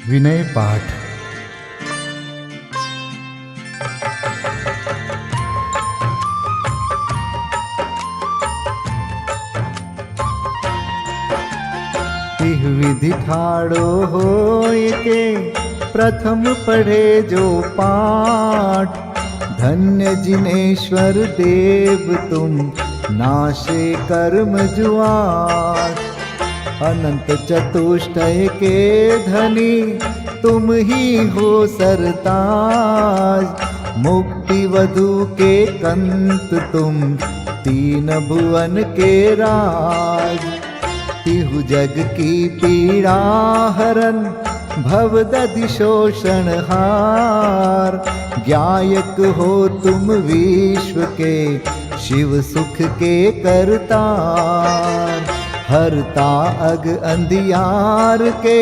विनय पाठ। तिह विधि ठाड़ो होय के प्रथम पढ़े जो पाठ। धन्य जिनेश्वर देव तुम नाशे कर्म जुआट। अनंत चतुष्टय के धनी तुम ही हो सरताज। मुक्ति वधु के कंत तुम तीन भुवन के राज। तिहु जग की पीड़ा हरन भवदधि शोषण हार। ज्ञायक हो तुम विश्व के शिव सुख के करतार। हरता अग अंधियार के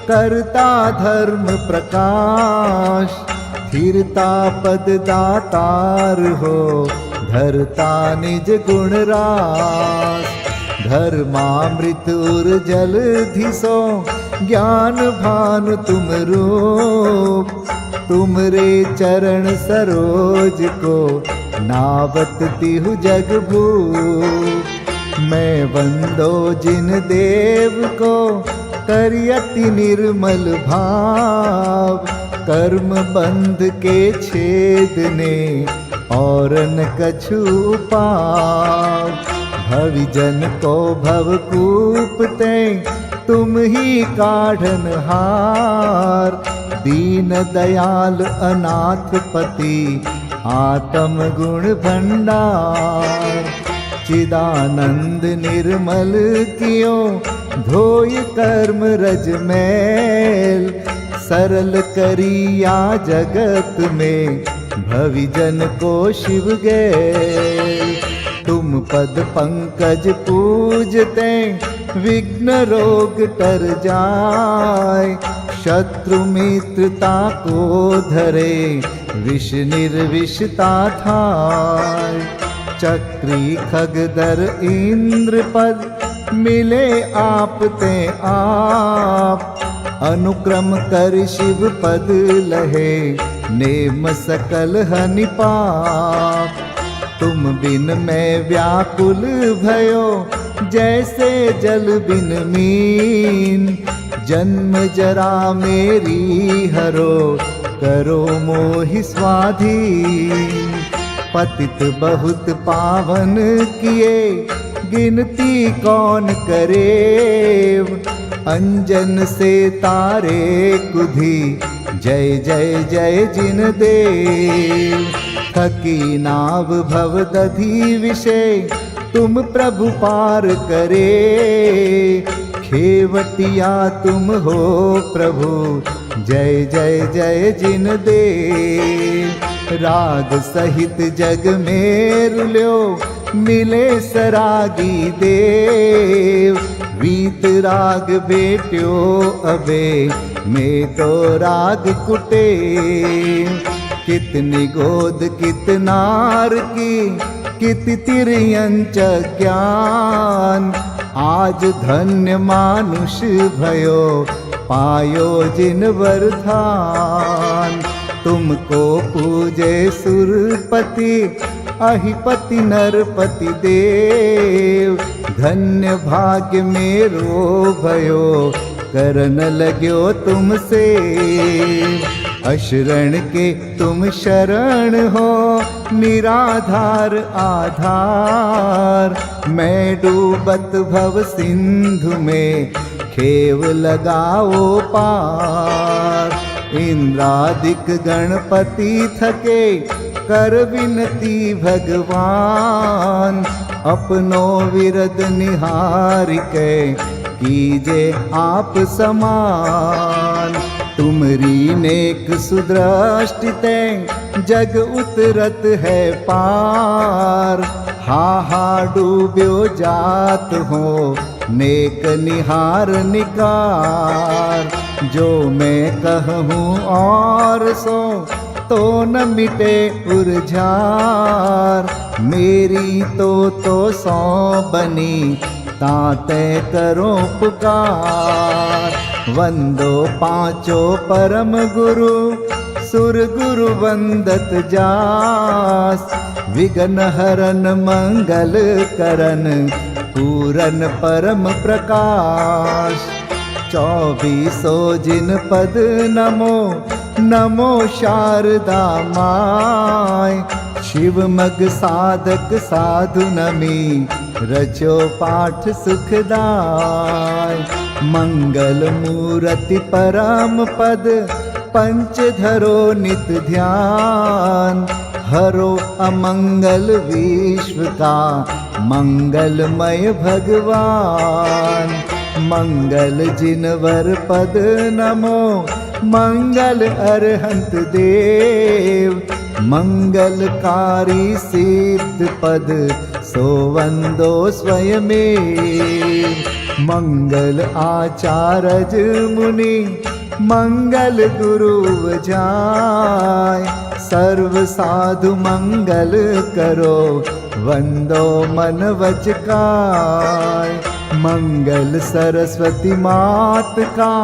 करता धर्म प्रकाश। स्थिरता पद दातार हो धरता निज गुण रास। धर्मामृत उर जल धिसो ज्ञान भानु तुम रूप। तुमरे चरण सरोज को नावत तिहु जग भूप। मैं वंदो जिन देव को करियति निर्मल भाव। कर्म बंध के छेदने और न कछु पाव। भविजन को भवकूपते तुम ही काढ़न हार। दीन दयाल अनाथ पति आत्म गुण भंडार। चिदानंद निर्मल कियो धोय कर्म रज मैल। सरल करिया जगत में भविजन को शिव गैल। तुम पद पंकज पूजते विघ्न रोग तर जाय। शत्रु मित्रता को धरे विष निर्विषता थाय। चक्री खगधर इंद्र पद मिले आप ते आप। अनुक्रम कर शिव पद लहे नेम सकल हनि पाप। तुम बिन मैं व्याकुल भयो जैसे जल बिन मीन। जन्म जरा मेरी हरो करो मोहि स्वाधीन। पतित बहुत पावन किए गिनती कौन करे। अंजन से तारे कुधी जय जय जय जिन देव। थकी नाव भवदधि विषय तुम प्रभु पार करे। खेवटिया तुम हो प्रभु जय जय जय जिन देव। राग सहित जग में रुल्यो मिले सरागी देव। वीत राग बेट्यो अबे में तो राग कुटे। कितनी गोद कितनार की कित तिर्यंच ज्ञान। आज धन्य मानुष भयो पायो जिन वरदान। तुमको पूजे सुरपति अहिपति नरपति देव। धन्य भाग्य मेरो भयो करन लग्यो तुमसे। अशरण के तुम शरण हो निराधार आधार। मैं डूबत भव सिंधु में खेव लगाओ पार। इंद्रादिक गणपति थके कर विनती भगवान। अपनो विरद निहार के कीजे आप समान। तुमरी नेक सुदृष्टिते जग उतरत है पार। हा डूब्यो जात हो नेक निहार निकार। जो मैं कहूँ और सो तो न मिटे उर्झार। मेरी तो सौ बनी ताते करो पुकार। वंदो पांचों परम गुरु सुर गुरु वंदत जास। विघ्न हरन मंगल करन पूरन परम प्रकाश। 24 जिन पद नमो नमो शारदा माय। शिव मग साधक साधु नमी रचो पाठ सुखदाय। मंगल मूर्ति परम पद पंच धरो नित ध्यान। हरो अमंगल विश्व का मंगलमय भगवान। मंगल जिनवर पद नमो मंगल अरहंत देव। मंगलकारी सिद्ध पद सो वंदो स्वयमेव। मंगल आचार्य मुनि मंगल गुरु जाय। सर्व साधु मंगल करो वंदो मन वच काय। मंगल सरस्वती मात का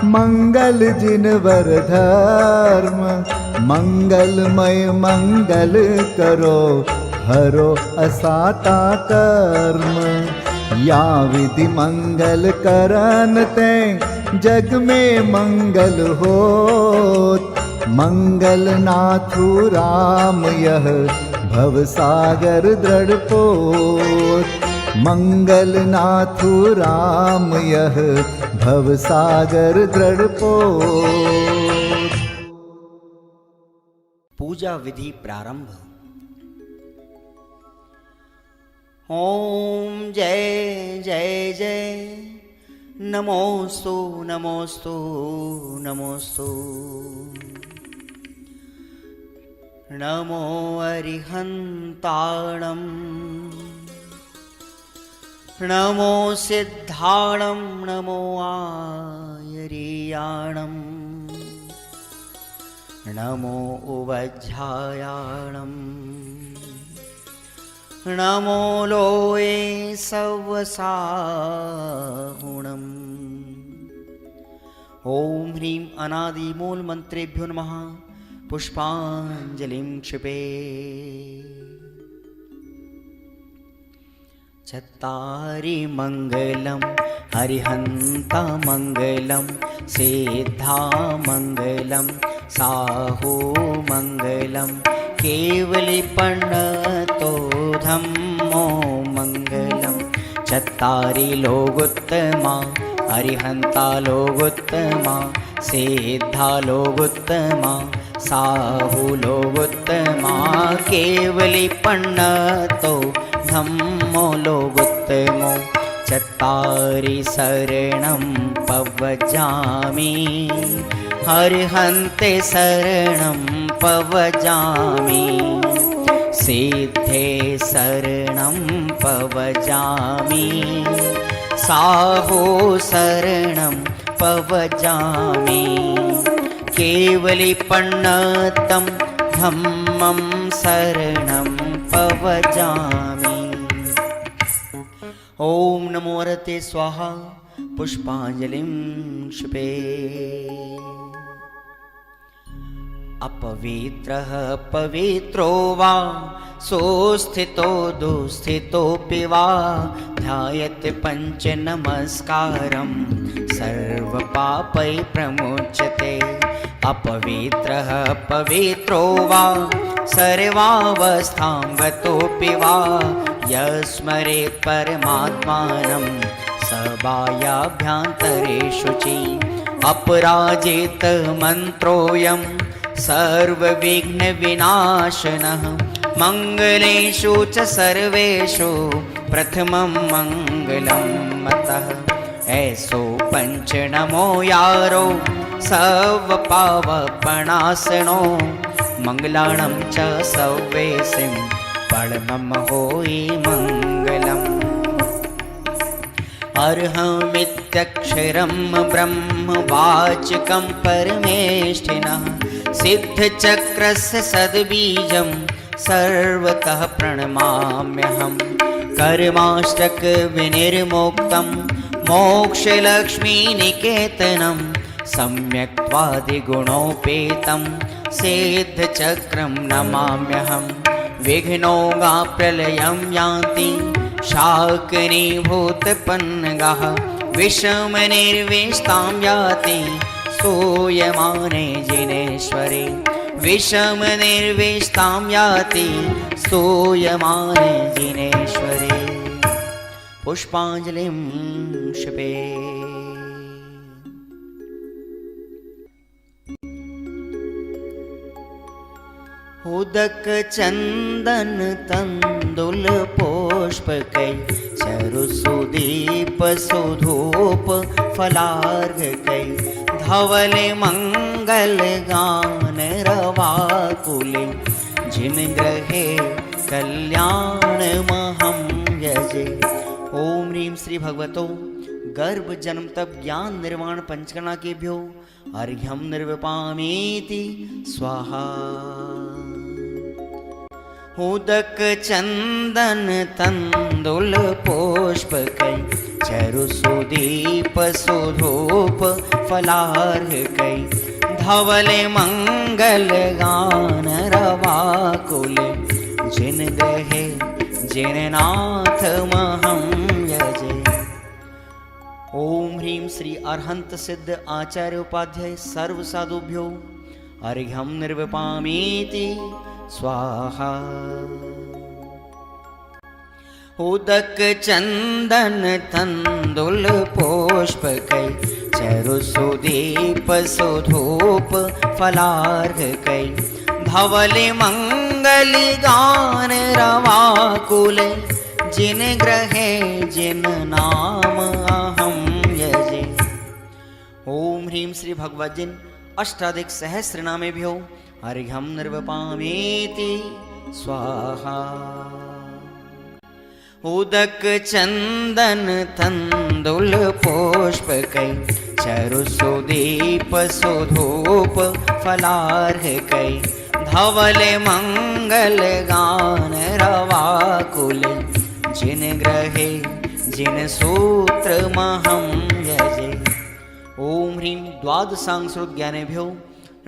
मंगल जिनवर धर्म। मंगलमय मंगल करो हरो असाता कर्म। या विधि मंगल करन ते जग में मंगल होत। मंगल नाथु राम यह भव सागर दृढ़ पोत। मंगल नाथु राम यह भव सागर दृढ़ पोत। पूजा विधि प्रारंभ। ओम जय जय जय नमोस्तु नमोस्तु नमोस्तु। नमो अरिहन्ताणं नमो सिद्धाणं नमो आयर्याणं नमो उवज्झायाणं नमो लोये सवसाहुणम्। ओम ह्रीं अनादिमूल मंत्रेभ्यो नमः। पुष्पांजलिं क्षिपे। चत्तारि मंगलम हरिहंता मंगलम सिद्धा मंगलम साहू मंगलम केवलीपन्नतो धम्मो मंगलम। चत्तारि लोगोत्तमा हरिहंता लोगोत्तमा सिद्धा लोगोत्तमा साहू लोगोत्तमा केवलीपन्नतो धम्मो लोगोत्तमो। चत्तारि शरणं पवजामि हरिहन्ते शरणं पवजामि। सिद्धे शरणं पवजामि साहो शरणं पवजामि। केवलीपन्नतं धम्मं शरणं पवजामि। ओम नमो हरते स्वाहा। पुष्पांजलिं क्षिपे। अपवित्रः पवित्रो वा सोस्थितो दुस्थितोऽपि वा ध्यायते पंच नमस्कारं सर्वपापै प्रमुच्यते। अपवित्रः पवित्रो वा सर्वावस्थां गतोऽपि वा यस्मरेत् परमात्मानं स बाह्याभ्यन्तरे शुचि। अपराजित मन्त्रोऽयं सर्वविघ्नविनाशनः मंगलेषु च सर्वेषु प्रथमं मंगलं मतः। ऐसो पंच नमो यारो सर्वपावपणासनो मंगलाणं च सव्वेसिं परमं होई मंगलम्। अर्हमित्यक्षरं ब्रह्म वाचकं परमेष्ठिनः सिद्धचक्रस्य सद्बीजं सर्वतः प्रणमाम्यहम्। कर्माष्टक विनिर्मुक्तं मोक्षलक्ष्मीनिकेतनं सम्यक्त्वादिगुणोपेतं सिद्धचक्रं नमाम्यहं। विघ्नौघाप्रलयं यान्ति शाकिनीभूतपन्नगाः, विषमनिर्विष्टां याति स्तूयमाने जिनेश्वरे। विषमनिर्विष्टां याति स्तूयमाने जिनेश्वरे। पुष्पाञ्जलिं क्षिपे। उदक चंदन तंदुल पुष्पकै चरुसुदीप सुधूप फलार्घकै धवल मंगल गान रवाकुले जिन ग्रहे कल्याण महं यजे। ओम ह्रीं श्री भगवतो गर्भ जन्म तप ज्ञान निर्वाण पंचकर्णा केभ्यो अर्घ्यं निर्विपामीति स्वाहा। उदक चंदन तंदुल पुष्पकै चरुसुदीप सुधूप फलार्घकै धवल मंगल गान रवाकुले जिन ग्रहे जिन नाथ महं यजे। ओम ह्रीं श्री अरहंत सिद्ध आचार्य उपाध्याय सर्व साधुभ्यो अर्घ्यं निर्विपामीति स्वाहा। उदक चंदन तंदुल पुष्पकै चरुसुदीप सुधूप फलार्घकै धवल मंगल गान रवाकुले जिन ग्रहे जिन नाम अहं यजे। ओम ह्रीं श्री भगवद्जिन अष्टाधिक सहस्रनामेभ्यो अर्घ्यं निर्विपामीति स्वाहा। उदक चंदन तंदुल पुष्पकै चरुसुदीप सुधूप फलार्घकै धवल मंगल गान रवाकुले जिन ग्रहे जिन सूत्र महं यजे। ओम ह्रीं द्वादशांशोद्ज्ञानेभ्यो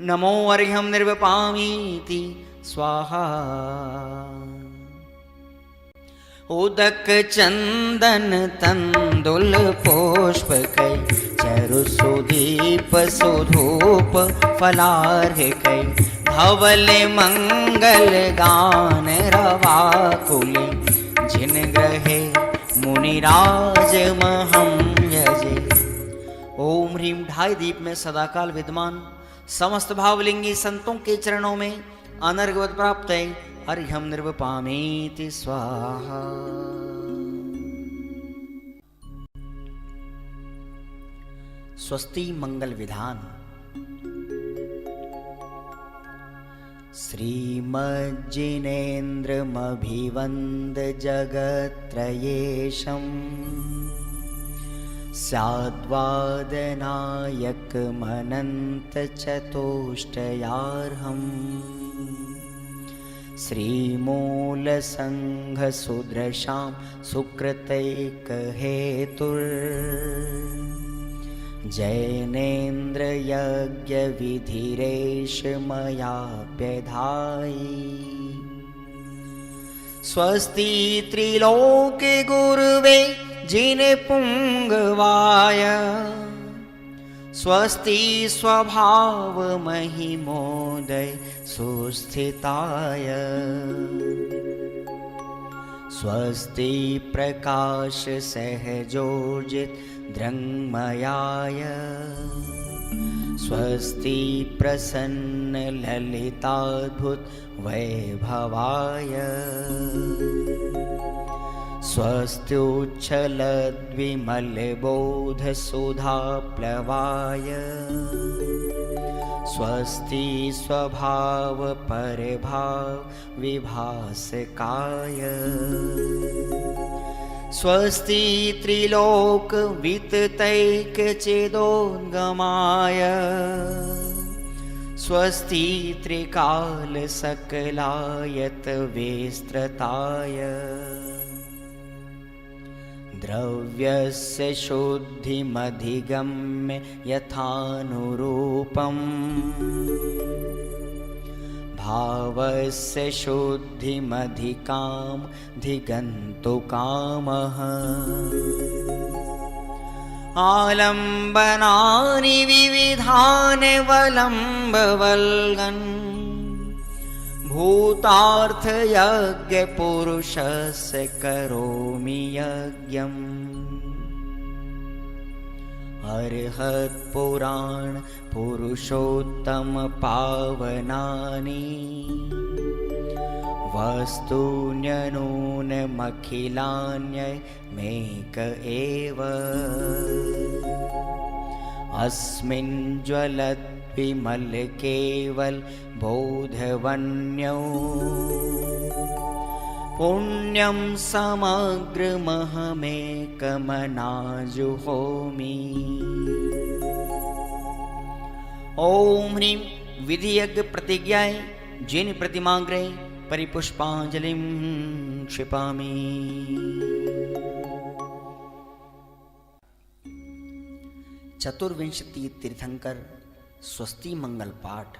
नमो अर्घ्यं निर्विपामीति स्वाहा। उदक चंदन तंदुल पुष्पकै चरुसुदीप सुधूप फलार्घकै धवल मंगल गान रवाकुले जिन ग्रहे मुनिराज महं यजे। ओम ह्रीं ढाई दीप में सदाकाल विद्यमान समस्त भावलिंगी संतों के चरणों में अनर्घवत प्राप्त है अर्घ्यं निर्विपामीति स्वाहा। स्वस्ति मंगल विधान। श्रीमज्जिनेन्द्रमभिवन्द जगत्त्रयेशम् स्याद्वादनायकमनन्तचतुष्टयार्हम् श्रीमूलसङ्घसुदृशां सुकृतैकहेतुर् जैनेन्द्रयज्ञविधिरेष मयाप्यधायि। स्वस्ति त्रिलोके गुरुवे जिनपुङ्गवाय स्वस्ति स्वभाव महिमोदय सुस्थिताय स्वस्ति प्रकाश सहजोजित दृङ्मयाय स्वस्ति प्रसन्न ललिताद्भुत वैभवाय स्वस्त्युच्छलद्विमलबोधसुधाप्लवाय स्वस्ति स्वभाव परभाव विभासकाय स्वस्ति त्रिलोक विततैकचेदोद्गमाय स्वस्ति त्रिकाल सकलायत विस्तृताय द्रव्यस्य शुद्धिमधिगम्य यथानुरूपम् भावस्य शुद्धिमधिकाम् धिगन्तुकामः आलम्बनानि विविधानि वलम्बवल्गन् भूतार्थयज्ञपुरुषस्य करोमि यज्ञम् अर्हत्पुराण पुरुषोत्तम पावनानि वस्तून्यनूनमखिलान्यमेक एव अस्मिन् ज्वलद्विमल केवल बोधवन्यो पुण्यं समग्रमहमेकमनाजुहोमि। ओम ह्रीं विधियज्ञ प्रतिज्ञाय जिन प्रतिमाग्रे परिपुष्पांजलिं क्षिपामि। चतुर्विंशति तीर्थंकर स्वस्ति मंगल पाठ।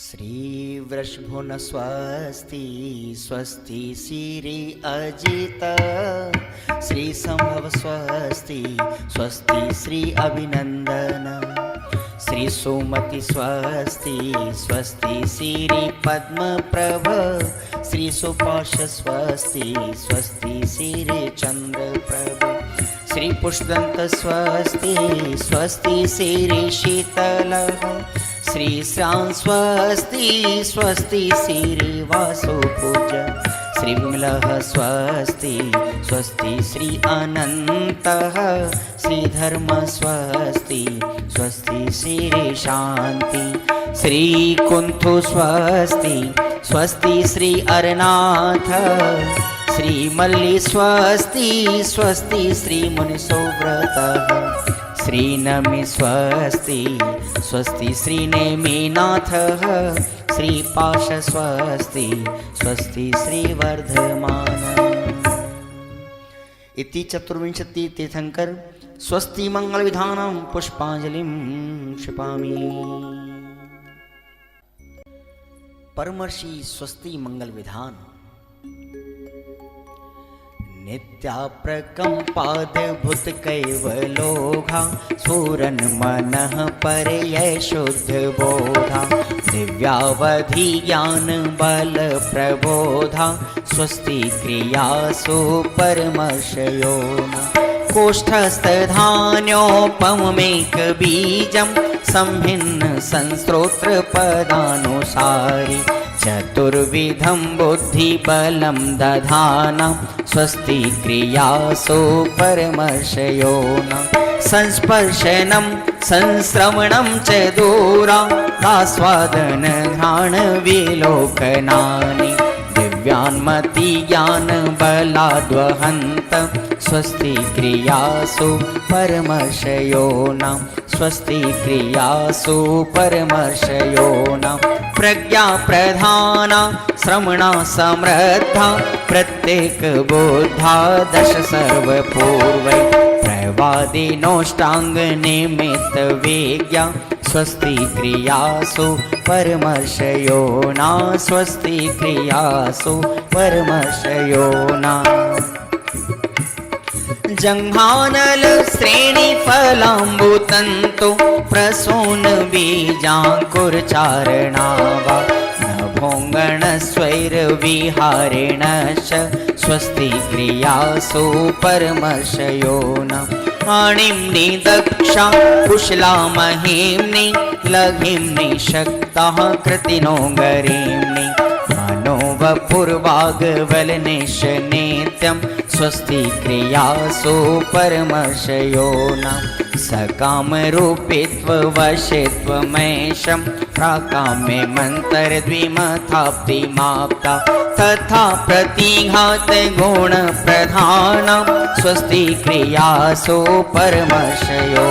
श्री वृषभुन स्वस्ति स्वस्ति श्री अजित श्री संभव स्वस्ति स्वस्ति श्री अभिनंदन श्री सुमति स्वस्ति स्वस्ति श्री पद्म प्रभ श्री सुपाश स्वस्ति स्वस्ति श्री चंद्र प्रभ श्री पुष्पदंत स्वस्ति स्वस्ति श्री शीतल श्री श्याम स्वस्ति स्वस्ति श्री वासुपूज श्री विमलः स्वस्ति स्वस्ति श्री अनन्तः श्री धर्म स्वस्ति स्वस्ति श्री शांति श्री कुंथु स्वस्ति स्वस्ति श्री अरनाथ श्री मल्ली स्वस्ति स्वस्ति श्री मुनिसोव्रतः श्री नमि स्वस्ति स्वस्ति श्री नेमिनाथः श्री पाश स्वस्ति स्वस्ति श्री वर्धमान। इति चतुर्विंशति तीर्थंकर स्वस्ति मंगल विधानं पुष्पांजलिं क्षिपामि। परमर्षि स्वस्ति मंगल विधान। नित्याप्रकम्पाद्भुत कैवलोघा स्फुरन् मनः परयै शुद्ध बोधा दिव्यावधि ज्ञान बल प्रबोधा स्वस्ति क्रियासु परमर्षयो कोष्ठस्थधान्योपमेक बीजं संभिन्न संस्त्रोत्र पदानुसारि चतुर्विधं बुद्धिबलं दधाना स्वस्ति क्रियासु परमर्षयो संस्पर्शनं संश्रवणं च दूरादास्वादन घ्राण विलोकनानि दिव्यान्मति ज्ञान बलाद्वहन्त स्वस्ति क्रियासु परमर्षयो स्वस्ति क्रियासु परमर्षयो प्रज्ञा प्रधाना श्रमणा समृद्धा प्रत्येक बुद्धा दश सर्वपूर्वै प्रवादिनोष्टांग निमित्त वेज्ञा स्वस्ति क्रियासु परमर्षयो स्वस्ति क्रियासु परमर्षयो जंघानल श्रेणी फलाम्बुतंतु प्रसून बीजांकुरचारणावा नभोंगण स्वैर विहारेणश्च स्वस्ति क्रियासु परमर्षयो आणिम्नि दक्षा कुशला महिम्नि लघिम्नि शक्ताः कृतिनो गरिम्नि मनोवपुर्वाग्वलनिश नित्यं स्वस्ति क्रियासु परमर्षयो सकामरूपित्ववशित्वमेशं प्राकाम्ये मन्तरद्विमथाप्तिमाप्ता तथा प्रतिघात गुणप्रधाना स्वस्ति क्रियासु परमर्षयो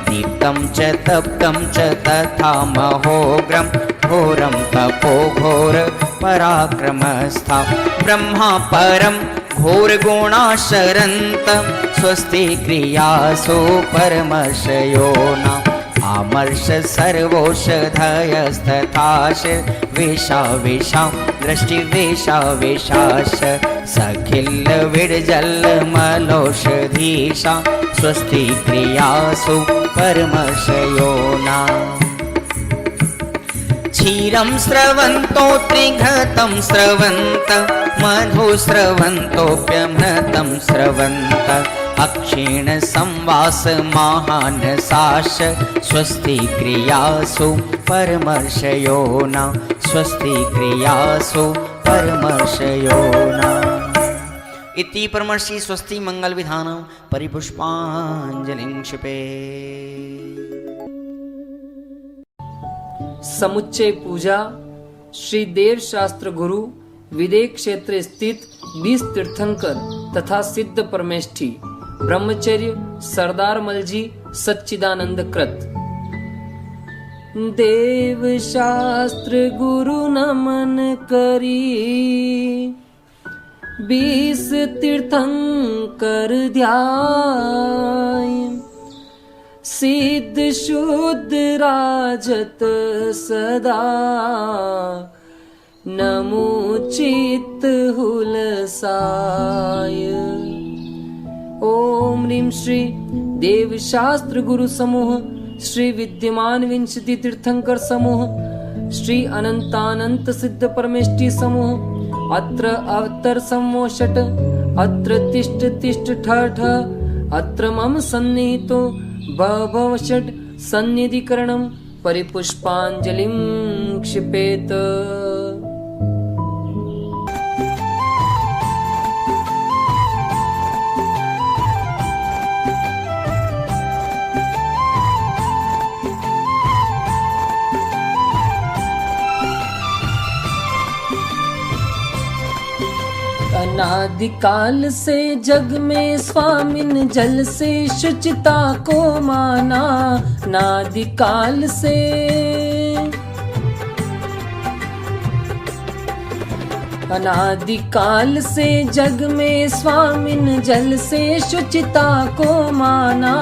दीप्त तप्तं च तथा महोग्रं घोरं तपो घोर पराक्रमस्था ब्रह्मा परं घोरगुणाशरन्त स्वस्ति क्रियासु परमर्षयो न आमर्ष सर्वौषधयस्तथाश विषा दृष्टिवेशाश सखिल विड्जलमलौषधीशा स्वस्ति क्रियासु परमर्षयो न क्षीरं स्रवन्तो त्रिघतं स्रवन्त मधु स्रवन्तोऽप्यमृतं स्रवन्त अक्षीण संवास महानसाश स्वस्ति क्रियासु परमर्षयो न स्वस्ति क्रियासु परमर्षयो न इति परमर्षि स्वस्ति मंगल विधानं परिपुष्पाञ्जलिं क्षिपे। समुच्चय पूजा श्री देव शास्त्र गुरु विदेह क्षेत्र स्थित 20 तीर्थंकर तथा सिद्ध परमेष्ठी ब्रह्मचर्य सरदार मलजी सच्चिदानंद कृत। देव शास्त्र गुरु नमन करी 20 तीर्थंकर ध्याय सिद्ध शुद्ध राजत सदा नमोचित हुलसाय। ओम ह्रीं श्री देव शास्त्र गुरु समूह श्री विद्यमान विंशति तीर्थंकर समूह श्री अनंतानंत सिद्ध परमेष्ठी समूह अत्र अवतर समोषट अत्र तिष्ठ तिष्ठ ठ ठ अत्र मम सन्निहितो भव षट् सन्निधिकरणं परिपुष्पाञ्जलिं क्षिपेत। अनादिकाल से जग में स्वामिन जल से शुचिता को माना नादिकाल से अनादिकाल से जग में स्वामिन जल से शुचिता को माना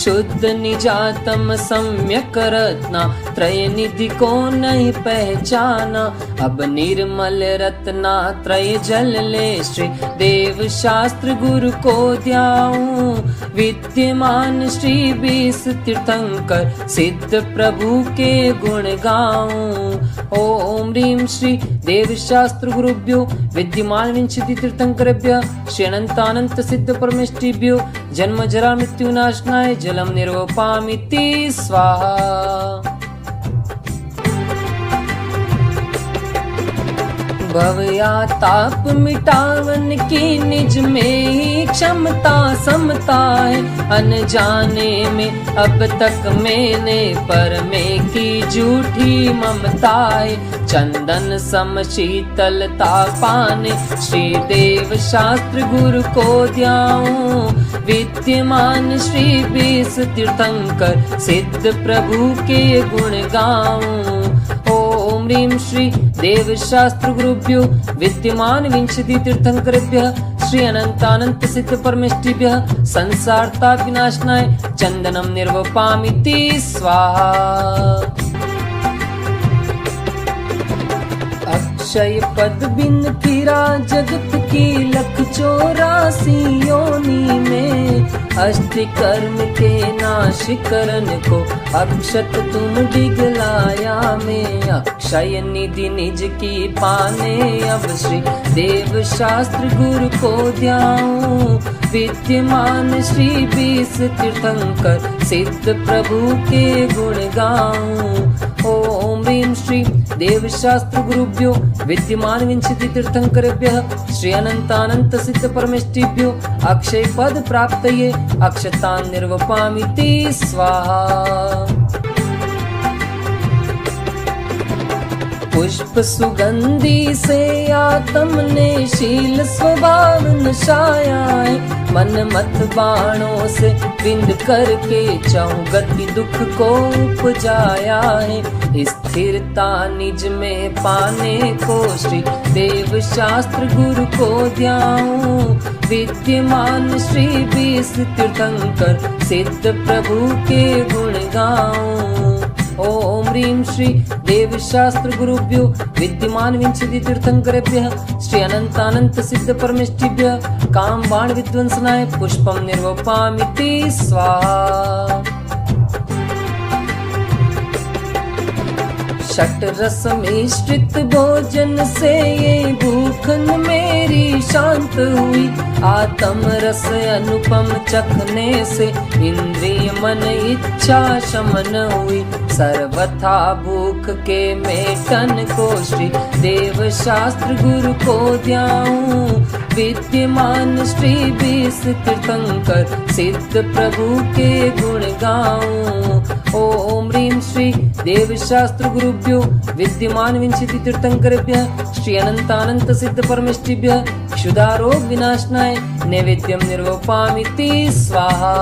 शुद्ध निजातम सम्यक रत्ना त्रय निधि को नहीं पहचाना अब निर्मल रत्ना त्रय जल ले श्री देव शास्त्र गुरु को ध्याऊं विद्यमान श्री 20 तीर्थंकर सिद्ध प्रभु के गुण गाऊं। ओम ह्रीं श्री देव शास्त्र गुरुभ्यो विद्यमान विंशति तीर्थंकरेभ्यः श्री अनंतानंत सिद्ध परमेष्ठिभ्यो जन्म जरा मृत्यु नाशनाय जलम निर्वपामिति स्वाहा। भव या ताप मिटावन की निज में ही क्षमता समता है अनजाने में अब तक मैंने पर में की झूठी ममता है चंदन सम शीतलता पाने श्री देव शास्त्र गुरु को ध्याऊं विद्यमान श्री 20 तीर्थंकर सिद्ध प्रभु के गुण गाऊं। ओम ह्रीं श्री देव शास्त्र गुरुभ्यो विद्यमान विंशति तीर्थंकरेभ्यः श्री अनंतानंत सिद्ध परमेष्ठिभ्यः संसार ताप विनाशनाय चंदनम निर्वपामिति स्वाहा। अक्षय पद बिन फिरा जगत की 184 योनि में अष्ट कर्म के नाश करन को अक्षत तुम डिगलाया में अक्षय निधि निज की पाने अब श्री देव शास्त्र गुरु को ध्याऊं विद्यमान श्री 20 तीर्थंकर सिद्ध प्रभु के गुण गाऊं। ओम ह्रीं श्री देव शास्त्र गुरुभ्यो विद्यमान विंशति तीर्थंकरेभ्यः श्री अनंतानंत सिद्ध परमेष्ठिभ्यो अक्षय पद प्राप्तये अक्षतान् निर्वपामिति स्वाहा। पुष्प सुगंधी से आत्म ने शील स्वभाव नशाया है मन मत बाणों से बिंद करके चाहूं गति दुख को उपजाया है। स्थिरता निज में पाने को श्री देव शास्त्र गुरु को ध्याऊं। विद्यमान श्री 20 तीर्थंकर सिद्ध प्रभु के गुण गाऊं। ओम ह्रीं श्री देव शास्त्र गुरुभ्यो विद्यमान विंशति तीर्थंकरेभ्यः श्री अनंतानंत सिद्ध परमेष्टिभ्यः काम बाण विध्वंसनाय पुष्पम निर्वपामिति स्वाहा। षट रस मिश्रित भोजन से ये भूखन मेरी शांत हुई। आत्म रस अनुपम चखने से इंद्रिय मन इच्छा शमन हुई। सर्वथा भूख के मेटन को श्री देव शास्त्र गुरु को ध्याऊं। विद्यमान श्री 20 तीर्थंकर सिद्ध प्रभु के गुण गाऊं। ओम ह्रीं श्री देव शास्त्र गुरुभ्यो विद्यमान विंशति तीर्थंकरेभ्यः श्री अनंतानंत सिद्ध परमेष्टिभ्यः क्षुधारोग विनाशनाय नैवेद्यम निर्वपामिति स्वाहा।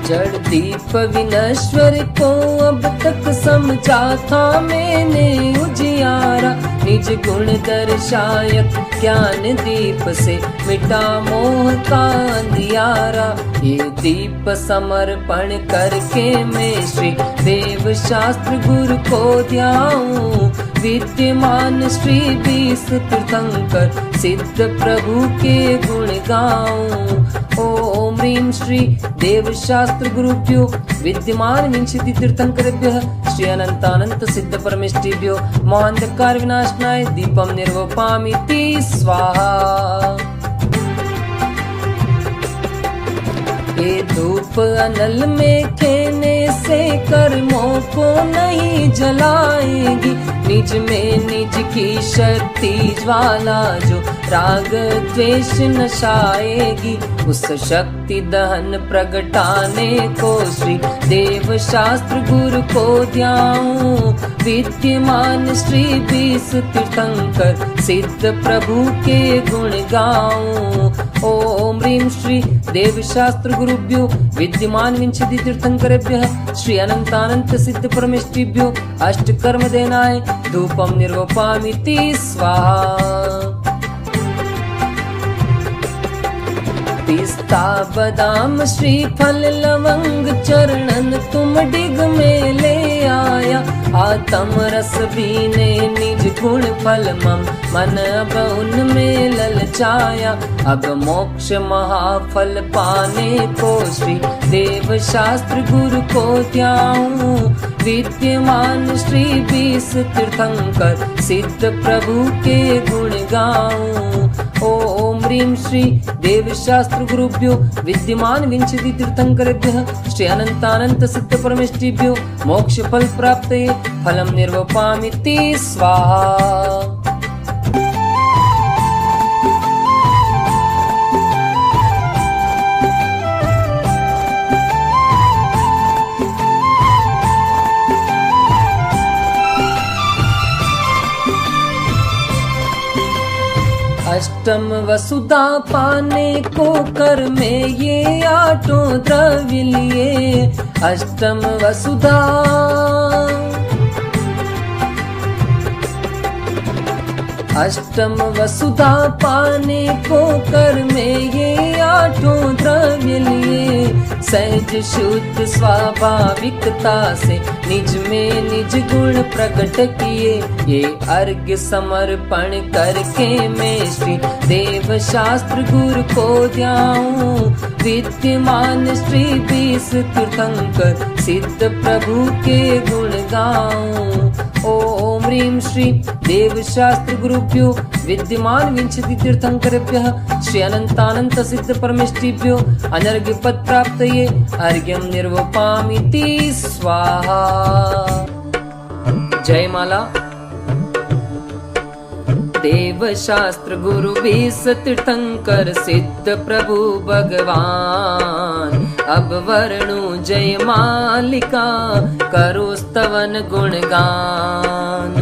जड़ दीप विनश्वर को अब तक समझा था मैंने उजियारा। निज गुण दर्शायक ज्ञान दीप से मिटा मोह का अंधियारा। ये दीप समर्पण करके मैं श्री देव शास्त्र गुरु को ध्याऊं। विद्यमान श्री 20 तीर्थंकर सिद्ध प्रभु के गुण गाऊं। ओम ह्रीं श्री देव शास्त्र गुरुभ्यो विद्यमान विंशति तीर्थंकरेभ्यः श्री अनंतानंत सिद्ध परमेष्टिभ्यो मोहांधकार विनाशनाय दीपम निर्वपामिति स्वाहा। ये धूप अनल में खेने से कर्मों को नहीं जलाएगी। निज में निज की शक्ति ज्वाला जो राग द्वेष नशाएगी। उस शक्ति दहन प्रगटाने को श्री देव शास्त्र गुरु को ध्याऊं। विद्यमान श्री 20 तीर्थंकर सिद्ध प्रभु के गुण गाऊं। ओम ह्रीं श्री देव शास्त्र गुरुभ्यो विद्यमान विंशति तीर्थंकरेभ्यः श्री अनंतानंत सिद्ध परमेष्टिभ्यो अष्ट कर्म देनाय धूपम निर्वपामिति स्वाहा। पिस्ता बादाम श्रीफल लवंग चरणन तुम डिग में ले आया। आत्म रस बीने निज गुण फल मम मन अब उनमें ललचाया। अब मोक्ष महाफल पाने को श्री देव शास्त्र गुरु को ध्याऊं। विद्यमान श्री 20 तीर्थंकर सिद्ध प्रभु के गुण गाऊं। ओम ह्रीं श्री देव शास्त्र गुरुभ्यो विद्यमान विंशति तीर्थंकरेभ्यः श्री अनंतानंत सिद्ध परमेष्टिभ्यो मोक्ष फल प्राप्तये फलम निर्वपामिति स्वाहा। अष्टम वसुधा पाने को कर में ये आठों द्रव्य लिए। अष्टम वसुधा अष्टम वसुधा पाने को कर में ये आठों द्रव्य लिए। सहज शुद्ध स्वाभाविकता से निज में निज गुण प्रकट किए। ये अर्घ्य समर्पण करके मैं श्री देव शास्त्र गुरु को ध्याऊं। विद्यमान श्री 20 तीर्थंकर सिद्ध प्रभु के गुण गाऊं। ओम ह्रीं श्री देव शास्त्र गुरुभ्यो विद्यमान विंशति तीर्थंकरेभ्यः श्री अनंतानंत सिद्ध परमेष्टिभ्यो अनर्घ्य पद प्राप्तये अर्घ्यम निर्वपामिति स्वाहा। जय माला। देव शास्त्र गुरु 20 तीर्थंकर सिद्ध प्रभु भगवान। अब वर्णु जय मालिका करो स्तवन गुणगान।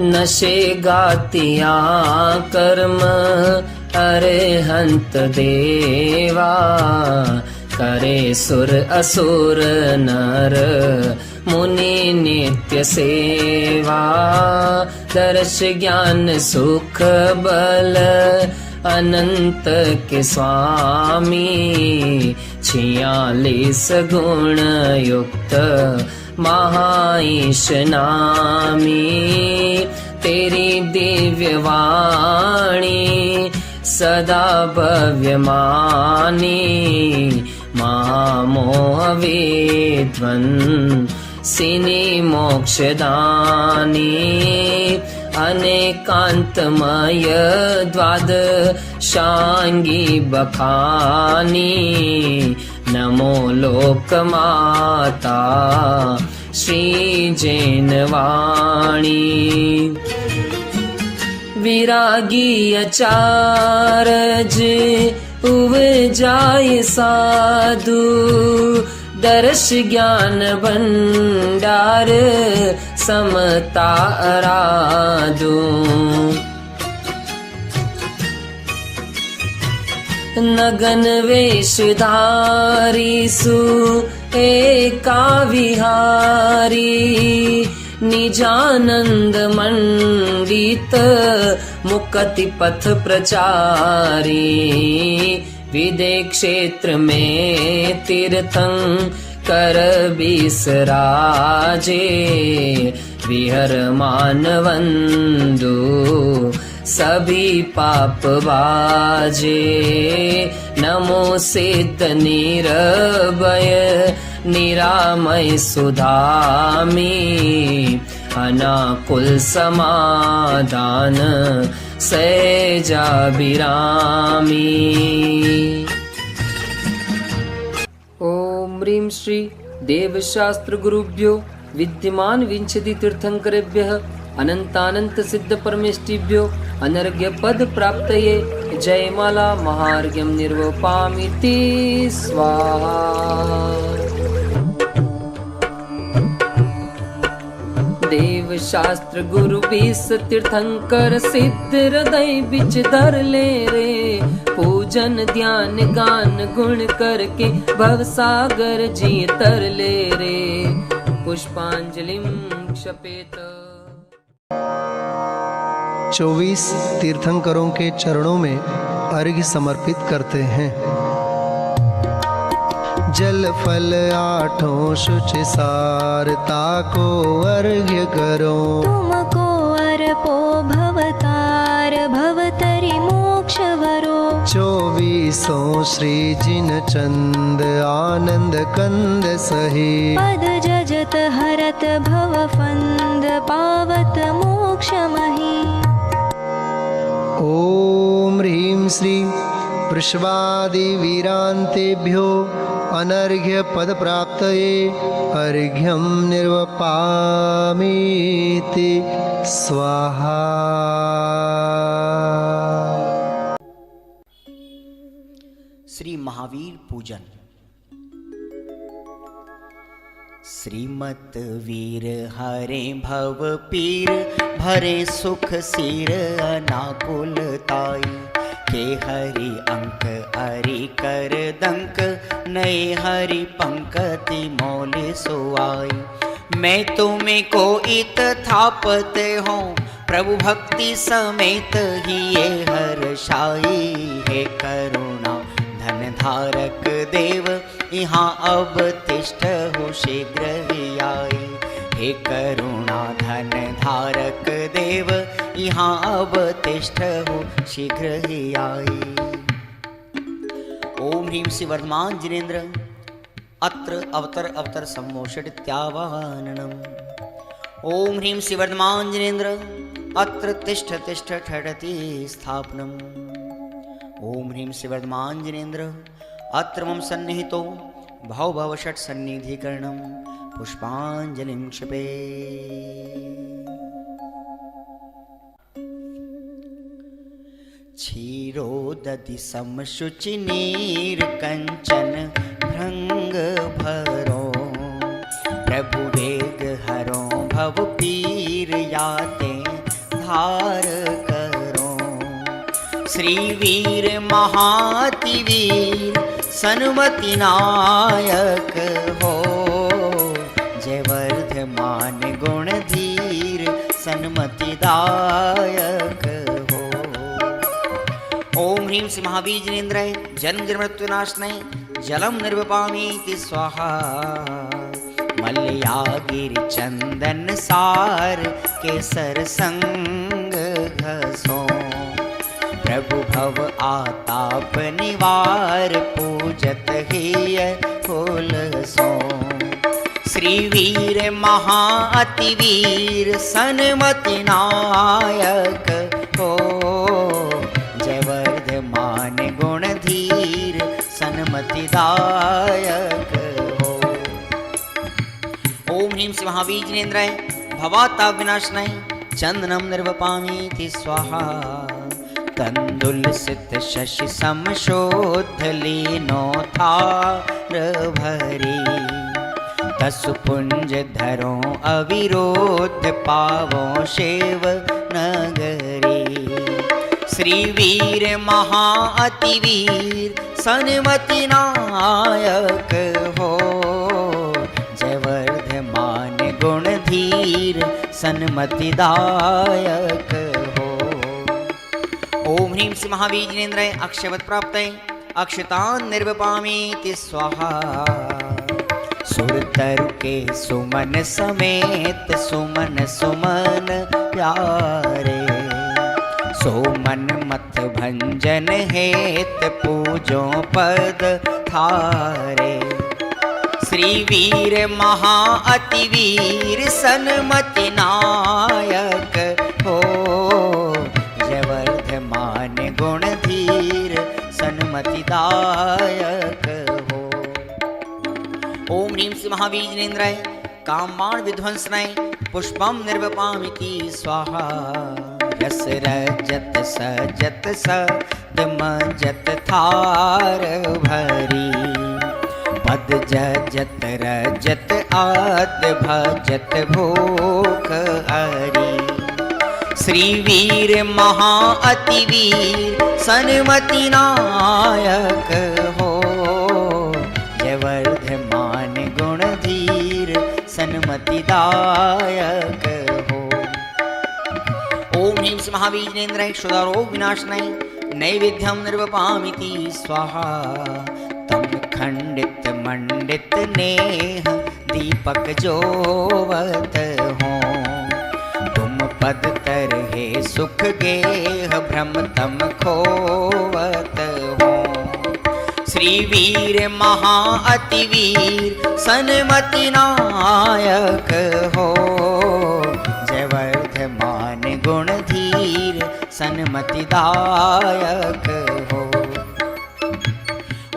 नशे गातिया कर्म अरहंत देवा, करे सुर असुर नर मुनि नित्य सेवा। दर्श ज्ञान सुख बल अनंत के स्वामी, 46 गुण युक्त महाईश नामी। तेरी दिव्य वाणी सदा भव्य मानी, महामोह विध्वंसिनी मोक्षदानी। अनेकांतमय द्वादशांगी बखानी, नमो लोकमाता श्री जैनवाणी। विरागी अचारज उपजाय साधु, दर्श ज्ञान भंडार समता अराधु। नगन वेशधारी सु एका विहारी, निजानंद मंडित मुक्ति पथ प्रचारी। विदे क्षेत्र में तीर्थंकर बिसराजे, विहर मानवंदु सभी पाप बाजे। नमो सिद्ध निरभय निरामय सुधामी, अनाकुल समाधान सहजाभिरामी। ओम ह्रीं श्री देवशास्त्र गुरुभ्यो विद्यमान विंशति तीर्थंकरेभ्यः अनंतानंत सिद्ध परमेष्टिभ्यो अनर्घ्य पद प्राप्तये जयमाला महार्घ्यं निर्वपामिति स्वाहा। देव शास्त्र गुरु 20 तीर्थंकर सिद्ध हृदय बिच धर ले रे। पूजन ध्यान गान गुण करके भव सागर जी तर ले रे। पुष्पांजलिं क्षपेत। 24 तीर्थंकरों के चरणों में अर्घ्य समर्पित करते हैं। जल फल आठों शुचि सारता को अर्घ्य करो। तुमको अर्पो भवतार भवतरि मोक्ष वरो। 24 श्री जिन चंद आनंद कंद सही। पद जजत हरत भव फंद पावत मोक्ष मही। ओम ह्रीं श्री वृषभादि वीरांतेभ्यो अनर्घ्य पद प्राप्तये अर्घ्यं निर्वपामीति स्वाहा। श्री महावीर पूजन। श्रीमत वीर हरे भव पीर, भरे सुख सिर अनाकुलताई। के हरि अंक हरि कर दंक, नए हरि पंकति मौले सोआई। मैं तुम्हें को इत थापते हूँ, प्रभु भक्ति समेत ही ये हर्षाई। हे करुणा धन धारक देव, यहाँ अब तिष्ठ हो शीघ्र ही आई। हे करुणा धन धारक देव, यहाँ अब तिष्ठ हो शीघ्र ही आई। ओम ह्रीं श्री वर्धमान जिनेन्द्र अत्र अवतर अवतर सम्मोषित्यावाहनम्। ओम ह्रीं श्री वर्धमान जिनेन्द्र अत्र तिष्ठ तिष्ठ ठठति स्थापनम्। ओम ह्रीं श्री वर्धमान जिनेन्द्र अत्र मम सन्निहितो भव भव षट् सन्निधिकरणम्। पुष्पांजलिं क्षिपे। क्षीरोदधि समशुचि नीर कंचन भृंग भरो। प्रभु वेग हरो भव पीर याते, श्री वीर महातिवीर सन्मति नायक हो, जय वर्धमान गुण धीर सन्मति दायक हो। ओम ह्रीं श्री महाबीजनेन्द्राय जन्म मृत्युनाशनाय जलम निर्वपामीति स्वाहा। मल्ल्यागिरि चंदन सार केसर संग घसो, प्रभु भव आताप निवार पूजत हिय फूल सो। श्री वीर महाअतिवीर सन्मति नायक हो, जय वर्धमान गुण धीर सन्मति दायक हो। ओम ह्रीं श्री महाबीजनेन्द्राय भवाताप विनाशनाय चंदनम निर्वपामीति स्वाहा। तंदुलसित शशि समशोध लीनो थार भरी, तसु पुंज धरो अविरोध पावो शिव नगरी। श्री वीर महाअतिवीर सन्मति नायक हो, जय वर्धमान गुण धीर सन्मति दायक हो। ओम ह्रीं श्री महाबीजनेन्द्राय अक्षवत् प्राप्तये अक्षतान् निर्वपामीति स्वाहा। सुरतरु के सुमन समेत सुमन सुमन प्यारे, सोमन मत भंजन हेत पूजो पद थारे। श्री वीर महाअतिवीर सन्मति नायक हो, जय वर्धमान गुण धीर सन्मति दायक हो। ओम ह्रीं श्री महाबीजनेन्द्राय कामबाण विध्वंसनाय पुष्पम निर्वपामीति स्वाहा। रस रजत सजत सदमजत थार भरी, पद जजत रजत आद भजत भूख हरी। श्री वीर महाअतिवीर सन्मति नायक हो, जय वर्धमान गुण धीर सन्मति दायक हो। ओम ह्रीं श्री महाबीजनेन्द्राय क्षुधारोग विनाशनाय नैवेद्यम निर्वपामीति स्वाहा। तम खंडित मंडित नेह दीपक जोवत हो, तुम पद तरहे सुख गेह भ्रम तम खोवत हो। श्री वीर महाअतिवीर सन्मति नायक हो, जय वर्धमान गुण धीर सन्मति दायक हो।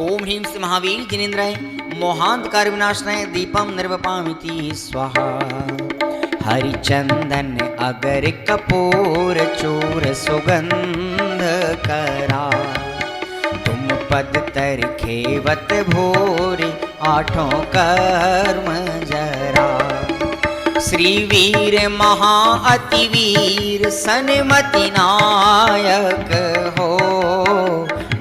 ओम ह्रीं श्री महाबीजनेन्द्राय मोहांधकार विनाशनाय दीपम निर्वपामीति स्वाहा। हरिचंदन अगर कपूर चूर सुगंध करा, तुम पद तर खेवत भोरे आठों कर्म जरा। श्री वीर महाअतिवीर सन्मति नायक हो,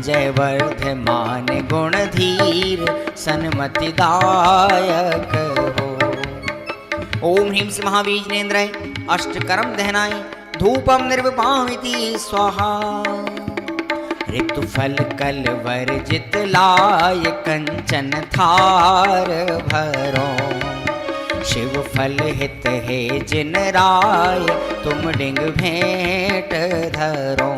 जय वर्धमान गुण धीर सन्मति दायक हो। ओम ह्रीं श्री महाबीजनेन्द्राय अष्टकर्म दहनाय धूपम निर्वपामीति स्वाहा। ऋतुफल कल वर्जित लाय कंचन थार भरो, शिव फल हित है जिन राय तुम डिंग भेंट धरो।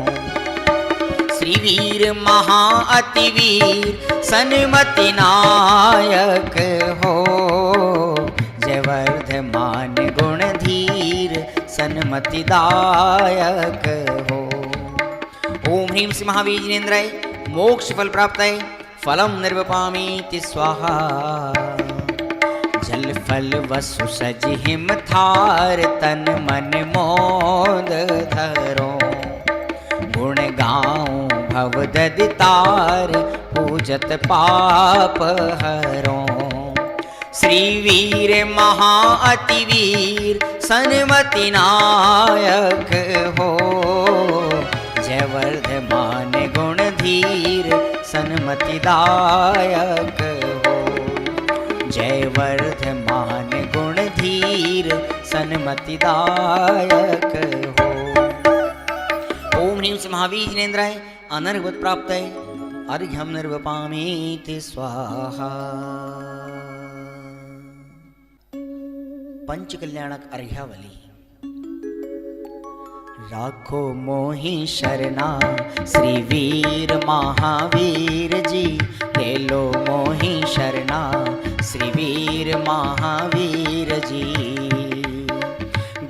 श्री वीर महाअतिवीर सन्मति नायक हो, जय वर्धमान गुण धीर सन्मति दायक हो। ओम ह्रीं श्री महाबीजनेन्द्राय मोक्ष फल प्राप्तये फलम निर्वपामीति स्वाहा। जल फल वसु सज हिम थार तन मन मोद धरो, गुण गाऊं भव ददितार पूजत पाप हरो। श्री वीर महाअतिवीर सन्मति नायक हो, जय वर्धमान गुण धीर सन्मतिदायक हो। जय वर्धमान गुण धीर सन्मतिदायक हो। ओम ह्रीं श्री महावीर जिनेन्द्राय अनर्गवत प्राप्तये अर्घ्यं निर्वपामीति स्वाहा। पंचकल्याणक अर्घ्यावली। राखो मोहि शरणा श्री वीर महावीर जी, ले लो मोहि शरणा श्री वीर महावीर जी।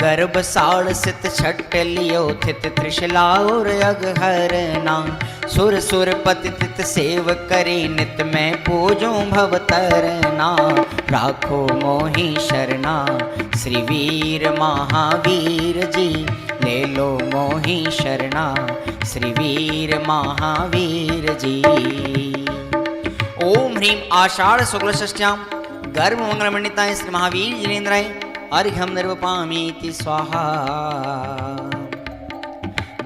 गर्भ साड़ सित छट लियो थित त्रिशला और अगहरना, सुर सुर पति तित सेव करे नित मैं पूजो भवतरना। राखो मोहि शरणा श्री वीर महावीर जी, ले लो मोहि शरणा श्री वीर महावीर जी। ओम ह्रीं आषाढ़ शुक्ल षष्ठ्यां गर्भ मंगलमंडिताय श्री महावीर जिनेन्द्राय अर्घ्यं निर्वपामीति स्वाहा।